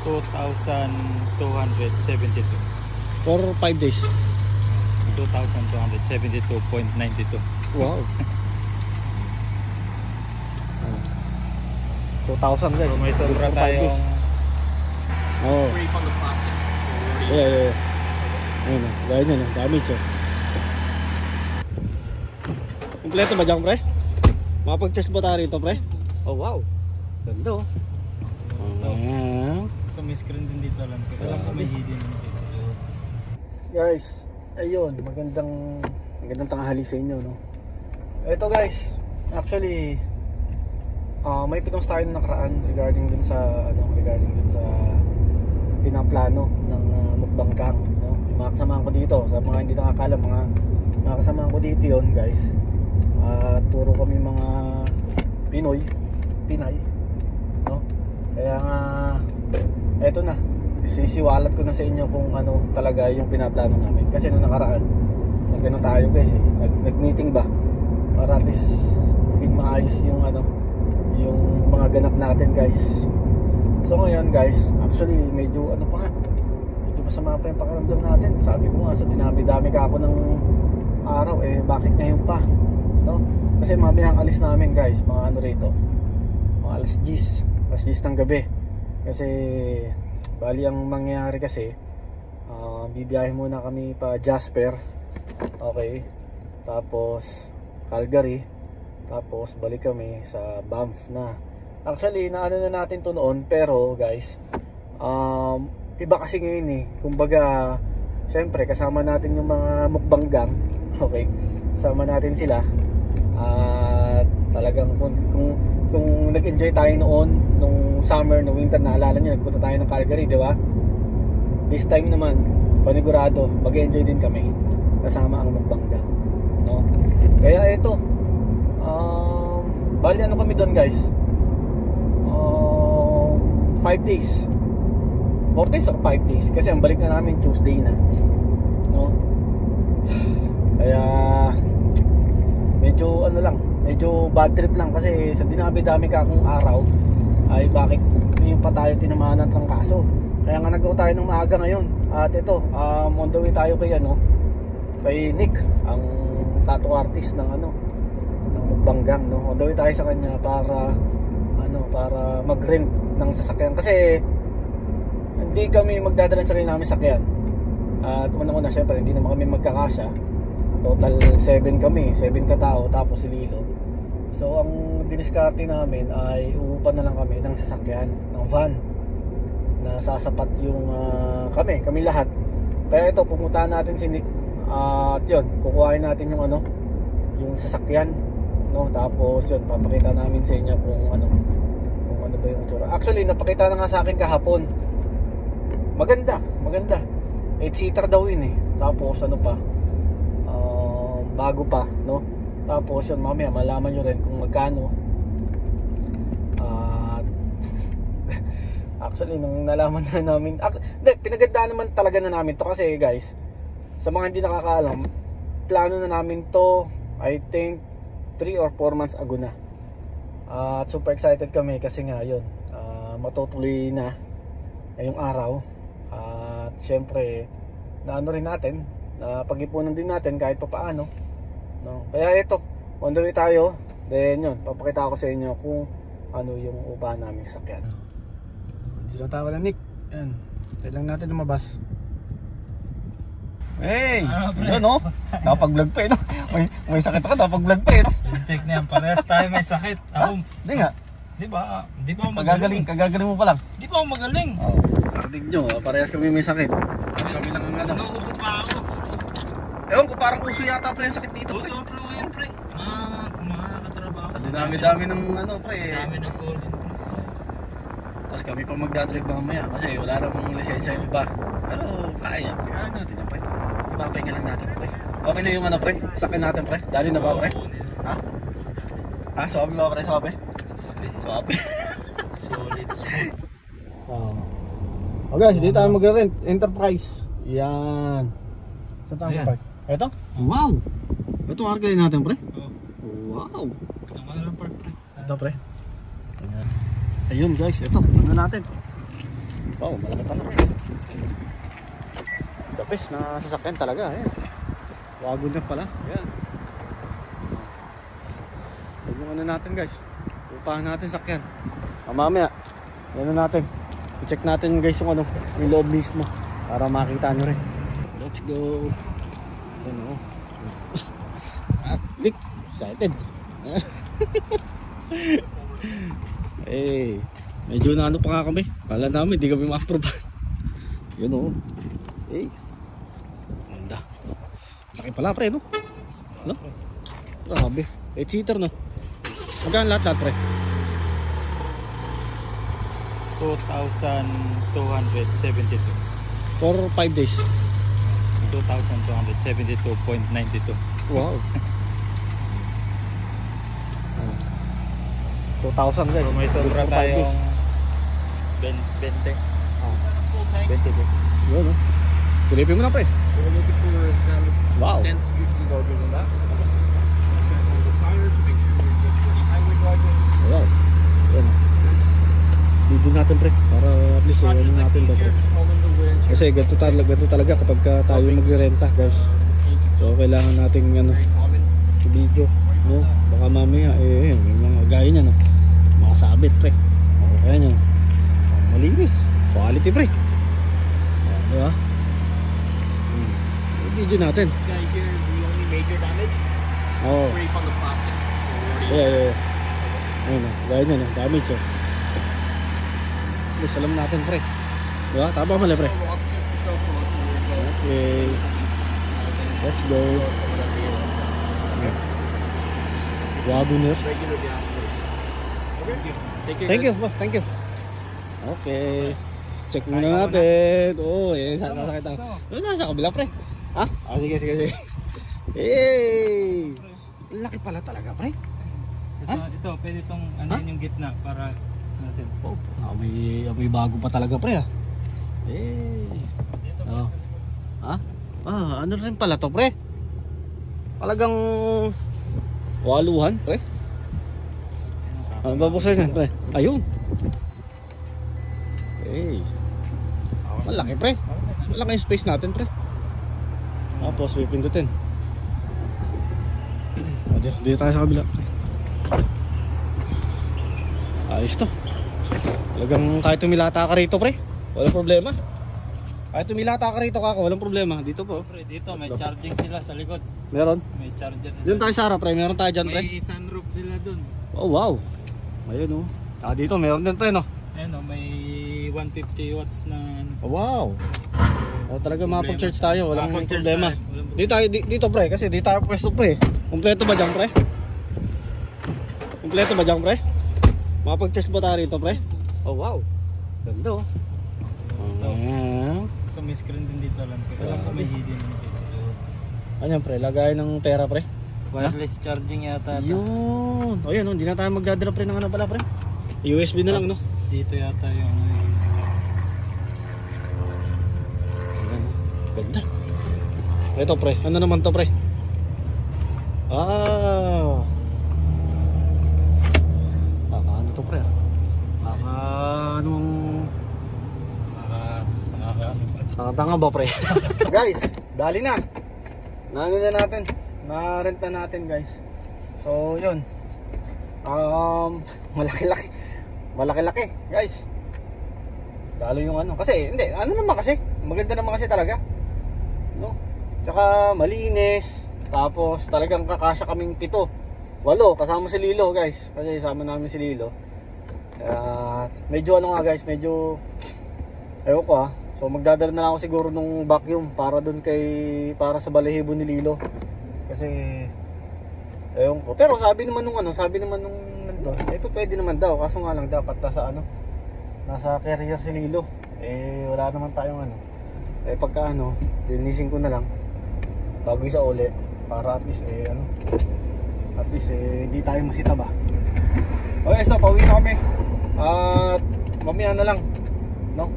2,272. For 5 days. 2,272.92. Wow. 2,000 guys. So may sobra For 5 days. tayong Free from the plastic. Yeah. Ayun o, gaya nyo, damage o. Kompleto ba dyan, pre? Makapag-charge ba tayo rito, pre? Oh, wow. Ganda o. ito may screen din dito, alam ko may hidden. Guys, ayun, magandang tanghali sa inyo, no? Ito guys, actually may pinost tayo nakaraan regarding dun sa pinaplano ng mukbang gang, no? Yung mga kasamahan ko dito, sa mga hindi nakakala, mga kasamahan ko dito yon guys. Puro kami mga Pinay, no? Kaya nga eto na, sisiwalat ko na sa inyo kung ano talaga yung pinaplano namin. Kasi nung nakaraan, nagano tayo guys nag-meeting ba para at least maging maayos yung yung mga ganap natin guys. So ngayon guys, actually medyo medyo masama pa yung pakiramdam natin. Sabi ko nga, sa dami ka ako ng araw, bakit ngayon pa, no? Kasi mamayang alis namin guys, mga rito, mga alas 10 ng gabi. Kasi bali ang mangyayari kasi, bibiyahe muna kami pa Jasper, okay, tapos Calgary, tapos balik kami sa Banff na. Actually naano na natin to noon, pero guys, iba kasi ngayon kumbaga, syempre kasama natin yung mga mukbang gang, okay, kasama natin sila. At talagang kung nag-enjoy tayo noon nung summer, no winter, naalala nyo, nagpunta tayo ng Calgary, di ba? This time naman, panigurado, mag-enjoy din kami kasama ang mukbang gang, no? Kaya ito, bali kami doon guys, 5 days, 4 days or 5 days, kasi ang balik na namin Tuesday na, no? Kaya medyo bad trip lang kasi sa dami ka akong araw ay bakit ngayon pa tayo tinamaan ng trangkaso. Kaya nga nag-go tayo ng maaga ngayon. At ito, on the way tayo kay Nick, ang tattoo artist ng mukbang gang, no? On the way tayo sa kanya para mag-rent ng sasakyan kasi hindi kami magdadala ng sarili namin sasakyan. At una syempre hindi naman kami magkakasya. Total 7 kami, 7 katao, tapos si Lilo. So ang diniskarte namin ay uupan na lang kami ng sasakyan, ng van na sasapat yung kami lahat. Kaya ito, pumuntahan natin si Nick, at yun, kukuhain natin yung yung sasakyan, no? Tapos yun, papakita namin sa inyo kung ano ba yung itsura. Actually napakita na nga sa akin kahapon. Maganda 8-seater daw yun Tapos bago pa, no? Tapos yun, mamaya malaman nyo rin kung magkano. Actually nung nalaman na namin, pinagandaan naman talaga na namin to kasi guys, sa mga hindi nakakaalam, plano na namin to I think 3 or 4 months ago na. At super excited kami kasi nga yun, matutuloy na ngayong araw. At syempre rin natin, pag-ipunan din natin kahit papaano, no? Kaya ito, on the way tayo. Then yun, papakita ko sa inyo kung ano yung upahan namin sa sakyan. Dito na tayo na Nick. Yan, kailangan natin lumabas. Hey! Yun napag-vlog pa no? May sakit ako, napag-vlog pa no? Tintik na yan, parehas tayo may sakit. Hindi nga. Di ba ako magaling? Kagagaling mo pa lang. Di ba ako magaling? Narinig nyo, parehas kami may sakit. Kami lang ang Nauupo pa ako. Ewan ko, parang uso yata pala yung sakit dito. Uso pa yan, pre. Mga katrabaho. Dami ng pre. Dami ng call in, pre. Tapos kami pa magdadrive mamaya kasi wala namang lisensya yung iba. Pero kaya, kailangan natin yan, pre. Ipapahinga lang natin, pre. Okay na yung pre, sakin natin, pre. Dali na ba, pre? Ha? Sobe ba, pre? Sobe? Solid. Okay, dito tayo mag-rent. Enterprise. Yan. Saan tayo mag-park? Ito? Wow! Ito ang argalin natin, pre? Wow! Ito ka lang, pre. Ito, pre. Ayun guys, ito. Tingnan natin. Wow, malaki pala. The best na sasakyan talaga. Ayan. Wagon na pala. Ayan. Yung ano natin guys. Upahan natin sakyan. Mamaya. Ano natin. I-check natin guys yung ano. Yung loob mismo. Para makita nyo rin. Let's go. Ano. Dick. Excited. Hey. Medyo na ano pa nga kami. Kala namin di kami ma-approve. Yun o. Hey. Ganda. Laki pala pre no? No? Grabe. 8-seater no? Magkano lahat pre? 2,272. For 5 days. 2,272.92. Wow. 2,000 guys. So, may sobra For 5 days. tayong 20. 20 days. Yun no? Silipin mo na pre. We're looking for Wow. tents usually larger than that. The tires to make sure you're good for any highway driving. Wow. Yun. Bibig natin pre. Para at least ano natin ba pre. Just all in the winch. Kasi ganito talaga kapag tayo magre-renta guys. So kailangan nating ano, Very common. video, no? Baka mamaya yung mga gaya niya no. Makasabit pre. Okay niyan. Malinis. Quality pre. Di ba? Video natin. This guy here is the only major damage. Oo. Scrape on the plastic. So we're already Yeah. Ayun o. Gaya niya no. Damage oh. Please alam natin pre. Di ba? Tama mali pre. We'll upkeep the stuff for like where we go. Okay. Let's go. Wagoner. Regular gas. Okay. Thank you, boss. Thank you. Okay. Check muna natin. Oh, saan nasakit ako? Nasa kabila, pre. Ha? Sige. Hey! Laki pala talaga, pre. Ito, pwede itong ano yun yung gitna para nasin. Oh, may bago pa talaga, pre. Hey! Oh. Ha? Ano rin pala to, pre? Talagang waluhan, pre. Ano ba po sa'yo yan, pre? Ayun. Hey. Malaki, pre. Malaki yung space natin, pre. Tapos, pipindutin. Dito tayo sa kabila. Ayos to. Talagang kahit tumilata ka rito, pre, walang problema. Kahit tumilata ka rito kako, walang problema. Dito po. Pre, dito may charging sila sa likod. Meron. May charger sila. Doon tayo sa harap, pre. Meron tayo dyan, pre. May sunroof sila dun. Oh, wow. Ayun, oh. Dito, meron din, pre, no? Ayun o, may 150 watts na ano. Oh, wow. Talaga mapag-charge tayo, walang Mapag-charge problema. tayo, Dito, pre, kasi di tayo pwesto, pre. Kompleto ba dyan, pre? Kompleto ba dyan, pre? Mapag-charge ba tayo rito, pre? Oh, wow. Ganda, oh. Ito may screen din dito, alam ko. Alam ko may hidden dito. Ano yan, pre? Lagay ng pera, pre? Wireless charging yata. Yun. O yan, hindi na tayo magdadala, pre, ng ano pala, pre? USB na lang, no? Tas dito yata yung ano yun. Ayan, ganda. Ito, pre. Ano naman to, pre? Ano to, pre? Tanga ba, pre? Guys, dali na. Naano na natin. Na-rent na natin, guys. So, yun. Malaki-laki, guys. Lalo yung ano. Kasi, hindi. Ano naman kasi? Maganda naman kasi talaga. No? Tsaka, malinis. Tapos, talagang kakasya kaming 7. 8, kasama si Lilo, guys. Kasi, sama namin si Lilo. Medyo ano nga, guys. Medyo, ewan ko ha. So magdadala na lang ako siguro nung vacuum para doon para sa balahibo ni Lilo. Kasi ewan ko. Pero sabi naman nung nandun, pwede naman daw. Kaso nga lang dapat nasa carrier si Lilo. Wala naman tayong ano. Pagka linisin ko na lang bago isa uli para at least hindi tayo masita ba. Okay, so pauwi na kami. At mamaya na lang, no?